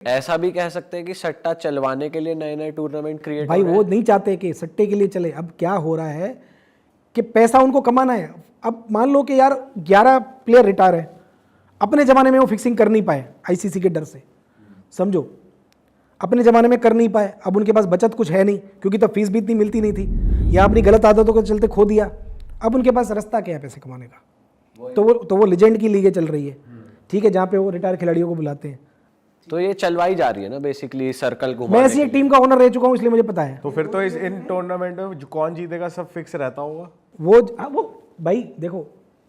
ऐसा भी कह सकते हैं कि सट्टा चलवाने के लिए नए नए टूर्नामेंट क्रिएट भाई वो नहीं चाहते कि सट्टे के लिए चले। अब क्या हो रहा है कि पैसा उनको कमाना है। अब मान लो कि यार 11 प्लेयर रिटायर है, अपने ज़माने में वो फिक्सिंग कर नहीं पाए आईसीसी के डर से, समझो, अपने ज़माने में कर नहीं पाए। अब उनके पास बचत कुछ है नहीं, क्योंकि तो फीस भी इतनी मिलती नहीं थी, या अपनी गलत आदतों के चलते खो दिया। अब उनके पास रास्ता क्या है पैसे कमाने का? तो वो लेजेंड की लीगें चल रही है, ठीक है, जहाँ पे वो रिटायर खिलाड़ियों को बुलाते हैं। तो ये चलवाई जा रही है ना बेसिकली सर्कल को। मैं ऐसी एक टीम का ओनर रह चुका हूँ, इसलिए मुझे पता है। तो फिर तो इन टूर्नामेंट में कौन जीतेगा सब फिक्स रहता होगा। वो भाई देखो,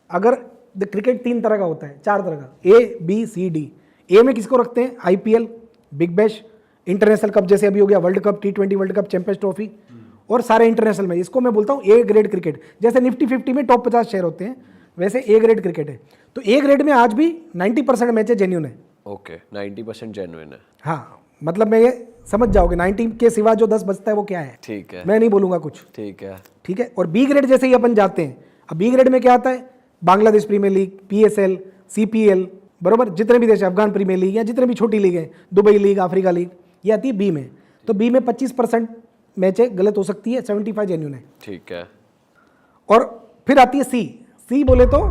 अगर क्रिकेट 3 तरह का होता है, 4 तरह का, A B C D। ए में किसको रखते हैं? IPL, big bash, international cup जैसे अभी हो गया, world cup, T20 world cup, champions trophy और सारे इंटरनेशनल में। इसको मैं बोलता हूँ A ग्रेड क्रिकेट। जैसे निफ्टी 50 में टॉप 50 शेयर होते हैं, वैसे A ग्रेड क्रिकेट है। तो A ग्रेड में आज भी 90% मैचेस जेन्युइन है। ओके, 90% जेन्युइन है। हाँ, मतलब मैं ये समझ जाओगे 90 के सिवा जो 10 बचता है वो क्या है। ठीक है, मैं नहीं बोलूंगा कुछ। ठीक है, ठीक है। और बी ग्रेड जैसे ही अपन जाते हैं, अब बी ग्रेड में क्या आता है? Bangladesh premier league, PSL, CPL, बरोबर, जितने भी देश, अफगान प्रीमियर लीग या जितने भी छोटी लीग है, दुबई लीग, अफ्रीका लीग, ये आती है बी में। तो बी में 25% मैचें गलत हो सकती है, 75 जेन्युइन है। ठीक है। और फिर आती है सी बोले तो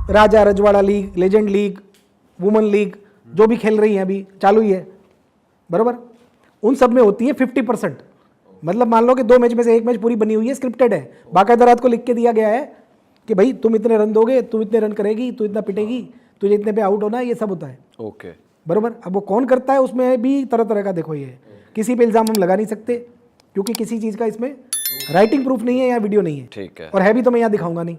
राजा रजवाड़ा league, legend league, women league, जो भी खेल रही हैं अभी चालू ही है, बरोबर, उन सब में होती है 50%। मतलब मान लो कि 2 मैच में से 1 मैच पूरी बनी हुई है, स्क्रिप्टेड है, बाकायदा रात को लिख के दिया गया है कि भाई तुम इतने रन दोगे, तुम इतने रन करेगी, तू इतना पिटेगी, तुझे इतने पे आउट होना है, ये सब होता है। ओके, बरोबर। अब वो कौन करता है, उसमें भी तरह तरह का, देखो ये किसी पे इल्ज़ाम हम लगा नहीं सकते, क्योंकि किसी चीज़ का इसमें राइटिंग प्रूफ नहीं है या वीडियो नहीं है। ठीक है। और है भी तो मैं यहाँ दिखाऊंगा नहीं,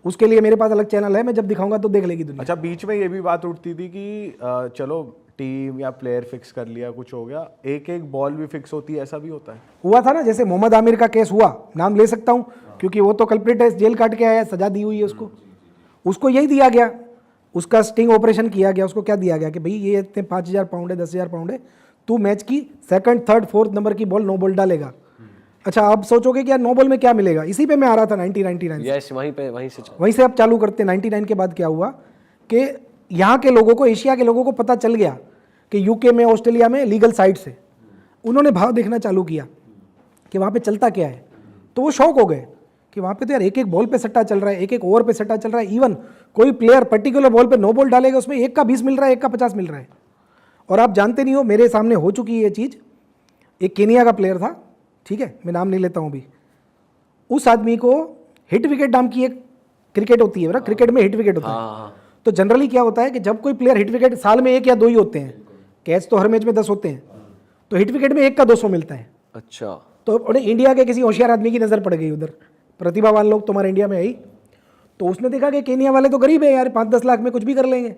उसके लिए मेरे पास अलग चैनल है, मैं जब दिखाऊंगा तो देख लेगी दुनिया। अच्छा, बीच में ये भी बात उठती थी कि चलो टीम या प्लेयर फिक्स कर लिया, कुछ हो गया, एक एक बॉल भी फिक्स होती है, ऐसा भी होता है? हुआ था ना, जैसे मोहम्मद आमिर का केस हुआ, नाम ले सकता हूँ क्योंकि वो तो कल्प्रिट है, जेल काट के आया, सजा दी हुई है उसको यही दिया गया, उसका स्टिंग ऑपरेशन किया गया। उसको क्या दिया गया कि भाई ये इतने 5,000 पाउंड है, 10,000 पाउंड है, तू मैच की 2nd, 3rd, 4th नंबर की बॉल नो बॉल डालेगा। अच्छा, आप सोचोगे कि यार नो बॉल में क्या मिलेगा? इसी पे मैं आ रहा था 1999 यस, वहीं से अब चालू करते। 99 के बाद क्या हुआ कि यहाँ के लोगों को, एशिया के लोगों को पता चल गया कि यूके में, ऑस्ट्रेलिया में लीगल साइट से उन्होंने भाव देखना चालू किया कि वहाँ पे चलता क्या है। तो वो शौक हो गए कि वहाँ पे तो यार एक एक बॉल पे सट्टा चल रहा है, एक एक ओवर पे सट्टा चल रहा है। इवन कोई प्लेयर पर्टिकुलर बॉल पे नो बॉल डालेगा, उसमें 1 का 20 मिल रहा है, 1 का 50 मिल रहा है। और आप जानते नहीं हो, मेरे सामने हो चुकी है ये चीज़। एक केनिया का प्लेयर था, ठीक है, मैं नाम नहीं लेता हूँ अभी। उस आदमी को हिट विकेट नाम की एक क्रिकेट होती है ना, क्रिकेट में हिट विकेट होता है। तो जनरली क्या होता है कि जब कोई प्लेयर हिट विकेट, साल में 1 या 2 ही होते हैं, कैच तो हर मैच में 10 होते हैं, तो हिट विकेट में 1 का 200 मिलता है। अच्छा। तो उन्हें इंडिया के किसी होशियार आदमी की नज़र पड़ गई, उधर प्रतिभावान लोग तुम्हारे इंडिया में आई, तो उसने देखा कि केनिया वाले तो गरीब है यार, 5-10 लाख में कुछ भी कर लेंगे।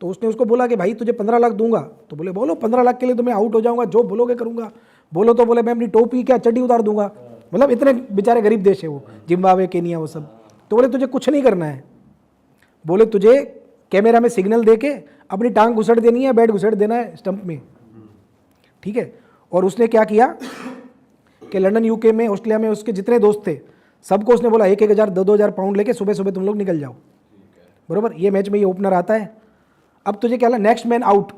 तो उसने उसको बोला कि भाई तुझे 15 लाख दूंगा। तो बोले बोलो, 15 लाख के लिए तो मैं आउट हो जाऊंगा, जो बोलोगे करूंगा। बोलो तो बोले मैं अपनी टोपी क्या चड्डी उतार दूंगा। मतलब इतने बेचारे गरीब देश है वो, जिम्बाब्वे, केनिया, वो सब। तो बोले तुझे कुछ नहीं करना है, बोले तुझे कैमरा में सिग्नल दे के अपनी टांग घुसड़ देनी है, बैट घुसड़ देना है स्टंप में, ठीक है। और उसने क्या किया कि लंदन, यूके में, ऑस्ट्रेलिया में उसके जितने दोस्त थे सबको उसने बोला 1,000, 2,000 पाउंड लेके सुबह सुबह तुम लोग निकल जाओ, बरोबर। ये मैच में ये ओपनर आता है। अब तुझे क्या, नेक्स्ट मैन आउट,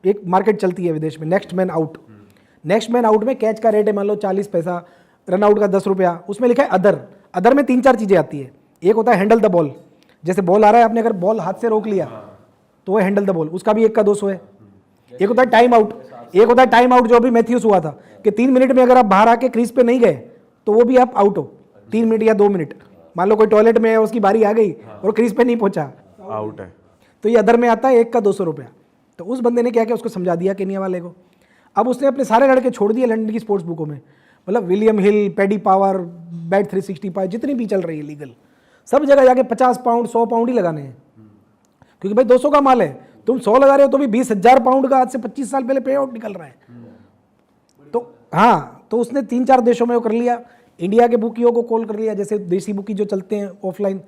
एक मार्केट चलती है विदेश में, next man out. Next man out में कैच का रेट है मान लो 40 पैसा, रन आउट का 10 रुपया। उसमें लिखा है अदर। अदर में 3-4 चीज़ें आती है। एक होता है हैंडल द बॉल, जैसे बॉल आ रहा है, आपने अगर बॉल हाथ से रोक लिया तो वो हैंडल द बॉल, उसका भी 1 का 200 है। एक होता है टाइम आउट, एक होता है टाइम आउट जो अभी मैथ्यूस हुआ था कि 3 मिनट में अगर आप बाहर आके क्रीज पे नहीं गए तो वो भी आप आउट हो, 3 मिनट या 2 मिनट। मान लो कोई टॉयलेट में है, उसकी बारी आ गई और क्रीज पे नहीं पहुंचा, आउट है। तो ये अदर में आता है 1 का 200 रुपया। तो उस बंदे ने क्या किया, उसको समझा दिया केनिया वाले को। अब उसने अपने सारे लड़के छोड़ दिए लंदन की स्पोर्ट्स बुकों में, मतलब विलियम हिल, पैडी पावर, बैट 365 जितनी भी चल रही है लीगल, सब जगह जाके 50 पाउंड 100 पाउंड ही लगाने हैं, क्योंकि भाई 200 का माल है, तुम 100 लगा रहे हो तो भी 20,000 पाउंड का आज से 25 साल पहले पे आउट निकल रहा है। तो हाँ, तो उसने 3-4 देशों में वो कर लिया। इंडिया के बुकियों को कॉल कर लिया, जैसे देसी बुकी जो चलते हैं ऑफलाइन,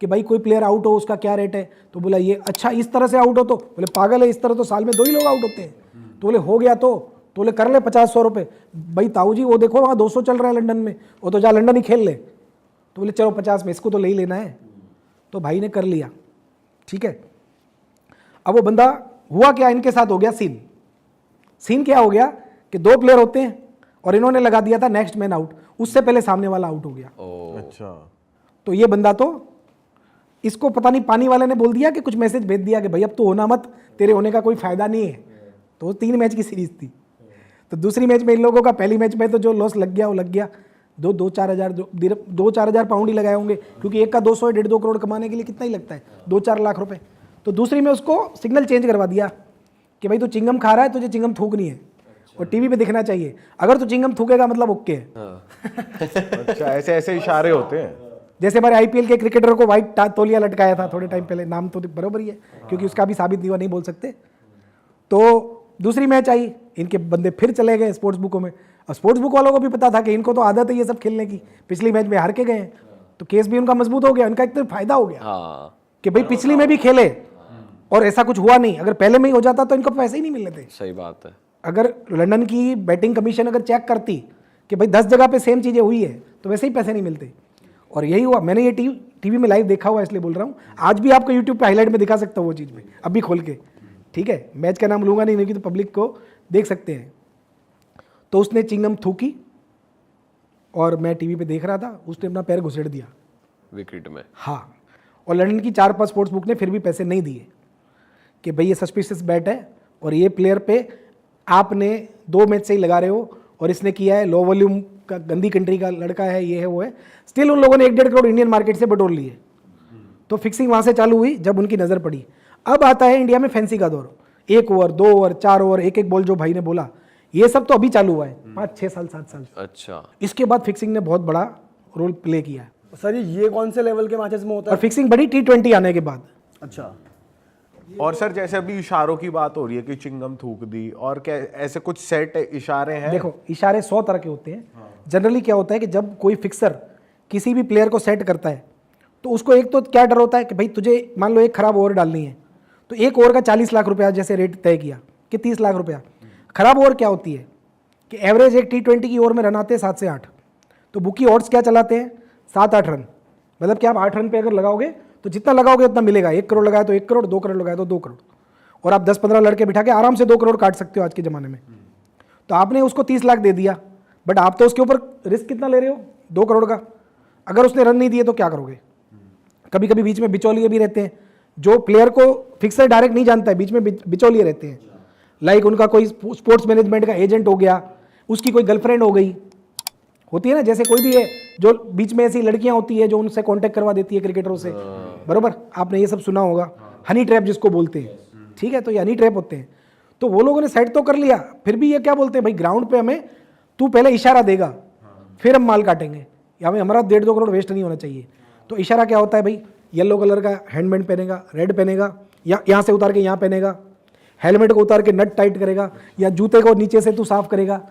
कि भाई कोई प्लेयर आउट हो उसका क्या रेट है। तो बोला ये अच्छा इस तरह से आउट हो, तो बोले पागल है, इस तरह तो साल में 2 ही लोग आउट होते हैं। तो बोले हो गया तो बोले कर ले 50-100 रुपये। भाई ताऊ जी वो देखो वहाँ 200 चल रहा है लंदन में, वो तो जा लंदन ही खेल ले। तो बोले चलो 50 में, इसको तो ले ही लेना है। तो भाई ने कर लिया, ठीक है। अब वो बंदा, हुआ क्या, इनके साथ हो गया सीन, सीन क्या हो गया कि 2 प्लेयर होते हैं और इन्होंने लगा दिया था नेक्स्ट मैन आउट, उससे पहले सामने वाला आउट हो गया। अच्छा। तो ये बंदा तो इसको पता नहीं पानी वाले ने बोल दिया कि कुछ मैसेज भेज दिया कि भाई अब तो होना मत, तेरे होने का कोई फायदा नहीं है। तो 3 मैच की सीरीज थी। तो दूसरी मैच में इन लोगों का पहली मैच में तो जो लॉस लग गया वो लग गया। 2-4 हज़ार पाउंड ही लगाए होंगे, क्योंकि एक का 200 1.5-2 करोड़ कमाने के लिए कितना ही लगता है, 2-4 लाख रुपए। तो दूसरी में उसको सिग्नल चेंज करवा दिया कि भाई तू चिंगम खा रहा है, तुझे चिंगम थूकनी है और टीवी पे दिखना चाहिए। अगर तू चिंगम थूकेगा मतलब ओके है। अच्छा, ऐसे ऐसे इशारे होते हैं। जैसे हमारे आईपीएल के क्रिकेटर को व्हाइट तौलिया लटकाया था थोड़े टाइम पहले, नाम तो बराबर ही है क्योंकि उसका भी साबित नहीं हुआ, नहीं बोल सकते। तो दूसरी मैच आई, इनके बंदे फिर चले गए स्पोर्ट्स बुकों में। और स्पोर्ट्स बुक वालों को भी पता था कि इनको तो आदत है ये सब खेलने की, पिछली मैच में हार के गए हैं, तो केस भी उनका मजबूत हो गया। उनका एक तो फायदा हो गया कि भाई पिछली में भी खेले और ऐसा कुछ हुआ नहीं। अगर पहले में ही हो जाता तो इनको पैसे ही नहीं मिलने थे। सही बात है। अगर लंदन की बैटिंग कमीशन अगर चेक करती कि भाई 10 जगह पे सेम चीज़ें हुई है तो वैसे ही पैसे नहीं मिलते। और यही हुआ। मैंने ये टीवी में लाइव देखा हुआ इसलिए बोल रहा हूँ। आज भी आपको यूट्यूब पे हाईलाइट में दिखा सकता हूँ वो चीज़ में, अभी खोल के, ठीक है। मैच का नाम लूंगा नहीं कि तो पब्लिक को देख सकते हैं। तो उसने चिंगम थूकी और मैं टीवी पे देख रहा था, उसने अपना पैर घुसेड़ दिया विकेट में। हाँ। और लंदन की 4-5 स्पोर्ट्स बुक ने फिर भी पैसे नहीं दिए कि भाई ये सस्पिशियस बैट है और ये प्लेयर पे आपने 2 मैच से ही लगा रहे हो और इसने किया है, लो वॉल्यूम का, गंदी कंट्री का लड़का है, ये है वो है। स्टिल उन लोगों ने 1-1.5 करोड़ इंडियन मार्केट से बटोर लिए। तो फिक्सिंग वहाँ से चालू हुई जब उनकी नज़र पड़ी। अब आता है इंडिया में फैंसी का दौर, 1 ओवर 2 ओवर 4 ओवर, एक बॉल जो भाई ने बोला, ये सब तो अभी चालू हुआ है 5-6 साल 7 साल। अच्छा। इसके बाद फिक्सिंग ने बहुत बड़ा रोल प्ले किया है। सर ये कौन से लेवल के मैचेस में होता और है? फिक्सिंग बड़ी T20 आने के बाद। अच्छा। और सर जैसे अभी इशारों की बात हो रही है कि चिंगम थूक दी, और क्या ऐसे कुछ सेट इशारे हैं? देखो इशारे 100 तरह के होते हैं। जनरली क्या होता है कि जब कोई फिक्सर किसी भी प्लेयर को सेट करता है तो उसको एक तो क्या डर होता है कि भाई तुझे मान लो एक खराब ओवर डालनी है, तो 1 ओवर का 40 लाख रुपया जैसे रेट तय किया कि 30 लाख रुपया। खराब ओवर क्या होती है कि एवरेज एक T20 की ओवर में रन आते हैं 7 से 8, तो बुकी ऑड्स क्या चलाते हैं 7-8 रन। मतलब कि आप 8 रन पे अगर लगाओगे तो जितना लगाओगे उतना मिलेगा। 1 करोड़ लगाया तो 1 करोड़, 2 करोड़ लगाया तो 2 करोड़, और आप 10-15 लड़के बिठा के आराम से 2 करोड़ काट सकते हो आज के ज़माने में। तो आपने उसको 30 लाख दे दिया, बट आप तो उसके ऊपर रिस्क कितना ले रहे हो, 2 करोड़ का। अगर उसने रन नहीं दिए तो क्या करोगे? कभी कभी बीच में बिचौलिए भी रहते हैं, जो प्लेयर को फिक्सर डायरेक्ट नहीं जानता है, बीच में बिचौलिए रहते हैं। लाइक उनका कोई स्पोर्ट्स मैनेजमेंट का एजेंट हो गया, उसकी कोई गर्लफ्रेंड हो गई, होती है ना, जैसे कोई भी है जो बीच में ऐसी लड़कियां होती है जो उनसे कांटेक्ट करवा देती है क्रिकेटरों से, बरोबर। आपने ये सब सुना होगा, हनी ट्रैप जिसको बोलते हैं, ठीक है। तो ये हनी ट्रैप होते हैं। तो वो लोगों ने सेट तो कर लिया, फिर भी ये क्या बोलते हैं, भाई ग्राउंड पे हमें तू पहले इशारा देगा फिर हम माल काटेंगे, या हमें हमारा 1.5-2 करोड़ वेस्ट नहीं होना चाहिए। तो इशारा क्या होता है भाई, येलो कलर का हैंडबैंड पहनेगा, रेड पहनेगा, या यहाँ से उतार के यहाँ पहनेगा, हेलमेट को उतार के नट टाइट करेगा, या जूते को नीचे से तू साफ करेगा,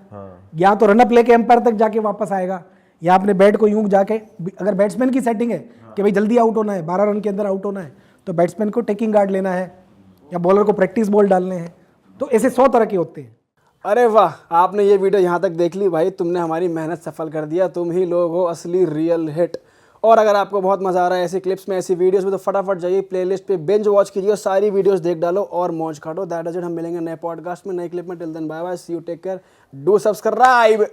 या तो रनअप लेके एम्पायर तक जाके वापस आएगा, या अपने बैट को यूं जाके, अगर बैट्समैन की सेटिंग है कि भाई जल्दी आउट होना है, 12 रन के अंदर आउट होना है, तो बैट्समैन को टेकिंग गार्ड लेना है, या बॉलर को प्रैक्टिस बॉल डालने हैं। तो ऐसे 100 तरह के होते हैं। अरे वाह, आपने ये वीडियो यहाँ तक देख ली भाई, तुमने हमारी मेहनत सफल कर दिया। तुम ही लोग हो असली रियल हिट। और अगर आपको बहुत मजा आ रहा है ऐसी क्लिप्स में, ऐसी वीडियोस में, तो फटाफट जाइए प्लेलिस्ट पे बिंज वॉच कीजिए और सारी वीडियोस देख डालो और मौज काटो। That is it. हम मिलेंगे नए पॉडकास्ट में, नए क्लिप में। Till then bye bye, see you, take care, do subscribe.